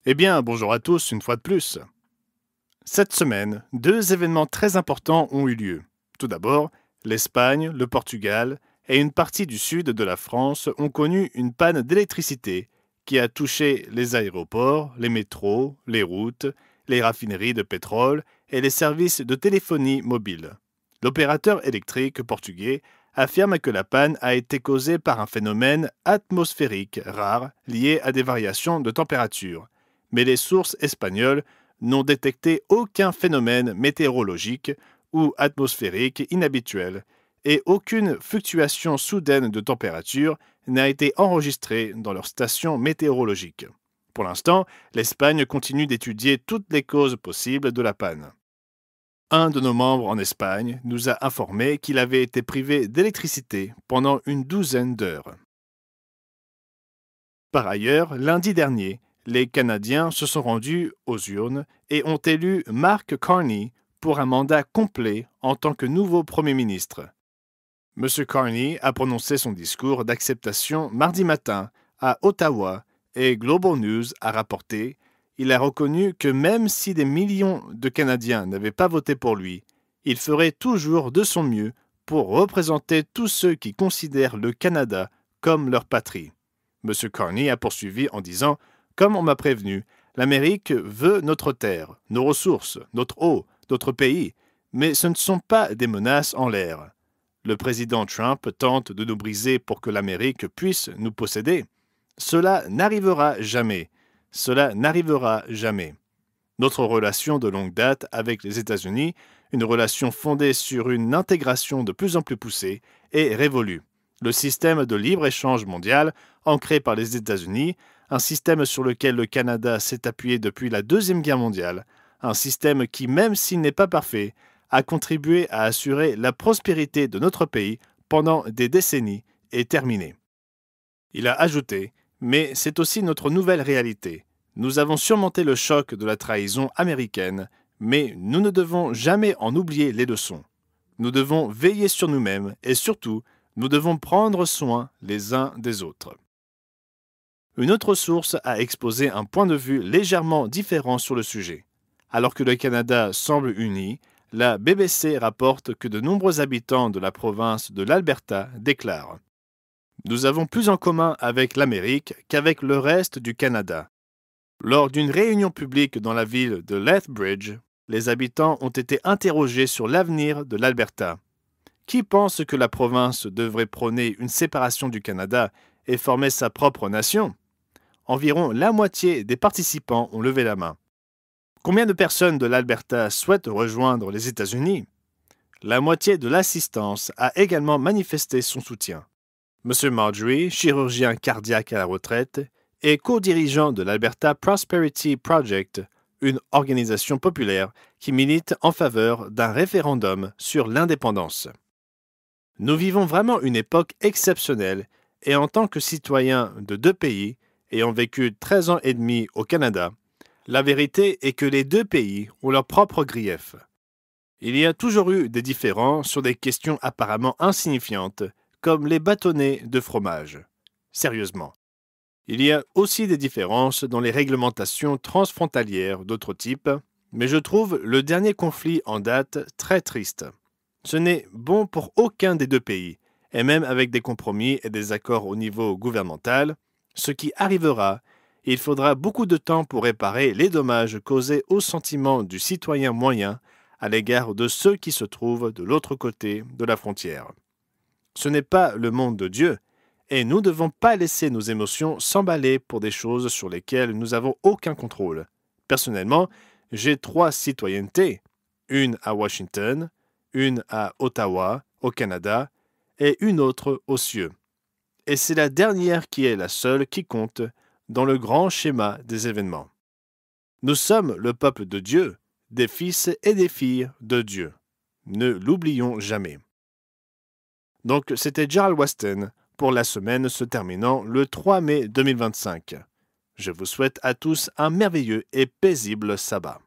Eh bien, bonjour à tous une fois de plus. Cette semaine, deux événements très importants ont eu lieu. Tout d'abord, l'Espagne, le Portugal et une partie du sud de la France ont connu une panne d'électricité qui a touché les aéroports, les métros, les routes, les raffineries de pétrole et les services de téléphonie mobile. L'opérateur électrique portugais affirme que la panne a été causée par un phénomène atmosphérique rare lié à des variations de température, mais les sources espagnoles n'ont détecté aucun phénomène météorologique ou atmosphérique inhabituel et aucune fluctuation soudaine de température n'a été enregistrée dans leurs stations météorologiques. Pour l'instant, l'Espagne continue d'étudier toutes les causes possibles de la panne. Un de nos membres en Espagne nous a informé qu'il avait été privé d'électricité pendant une douzaine d'heures. Par ailleurs, lundi dernier, les Canadiens se sont rendus aux urnes et ont élu Mark Carney pour un mandat complet en tant que nouveau Premier ministre. M. Carney a prononcé son discours d'acceptation mardi matin à Ottawa et Global News a rapporté. Il a reconnu que même si des millions de Canadiens n'avaient pas voté pour lui, il ferait toujours de son mieux pour représenter tous ceux qui considèrent le Canada comme leur patrie. M. Carney a poursuivi en disant « Comme on m'a prévenu, l'Amérique veut notre terre, nos ressources, notre eau, notre pays, mais ce ne sont pas des menaces en l'air. Le président Trump tente de nous briser pour que l'Amérique puisse nous posséder. Cela n'arrivera jamais. Cela n'arrivera jamais. Notre relation de longue date avec les États-Unis, une relation fondée sur une intégration de plus en plus poussée, est révolue. Le système de libre-échange mondial, ancré par les États-Unis, un système sur lequel le Canada s'est appuyé depuis la Deuxième Guerre mondiale, un système qui, même s'il n'est pas parfait, a contribué à assurer la prospérité de notre pays pendant des décennies, est terminé. Il a ajouté « Mais c'est aussi notre nouvelle réalité. Nous avons surmonté le choc de la trahison américaine, mais nous ne devons jamais en oublier les leçons. Nous devons veiller sur nous-mêmes et surtout, nous devons prendre soin les uns des autres. » Une autre source a exposé un point de vue légèrement différent sur le sujet. Alors que le Canada semble uni, la BBC rapporte que de nombreux habitants de la province de l'Alberta déclarent « Nous avons plus en commun avec l'Amérique qu'avec le reste du Canada. » Lors d'une réunion publique dans la ville de Lethbridge, les habitants ont été interrogés sur l'avenir de l'Alberta. Qui pense que la province devrait prôner une séparation du Canada et former sa propre nation? Environ la moitié des participants ont levé la main. Combien de personnes de l'Alberta souhaitent rejoindre les États-Unis? La moitié de l'assistance a également manifesté son soutien. M. Marjorie, chirurgien cardiaque à la retraite, est co-dirigeant de l'Alberta Prosperity Project, une organisation populaire qui milite en faveur d'un référendum sur l'indépendance. Nous vivons vraiment une époque exceptionnelle et en tant que citoyens de deux pays, ayant vécu 13 ans et demi au Canada, la vérité est que les deux pays ont leurs propres griefs. Il y a toujours eu des différends sur des questions apparemment insignifiantes, comme les bâtonnets de fromage. Sérieusement. Il y a aussi des différences dans les réglementations transfrontalières d'autres types, mais je trouve le dernier conflit en date très triste. Ce n'est bon pour aucun des deux pays, et même avec des compromis et des accords au niveau gouvernemental, ce qui arrivera, il faudra beaucoup de temps pour réparer les dommages causés aux sentiments du citoyen moyen à l'égard de ceux qui se trouvent de l'autre côté de la frontière. Ce n'est pas le monde de Dieu, et nous ne devons pas laisser nos émotions s'emballer pour des choses sur lesquelles nous n'avons aucun contrôle. Personnellement, j'ai 3 citoyennetés, une à Washington, une à Ottawa, au Canada, et une autre aux cieux. Et c'est la dernière qui est la seule qui compte dans le grand schéma des événements. Nous sommes le peuple de Dieu, des fils et des filles de Dieu. Ne l'oublions jamais. Donc, c'était Gerald Weston pour la semaine se terminant le 3 mai 2025. Je vous souhaite à tous un merveilleux et paisible sabbat.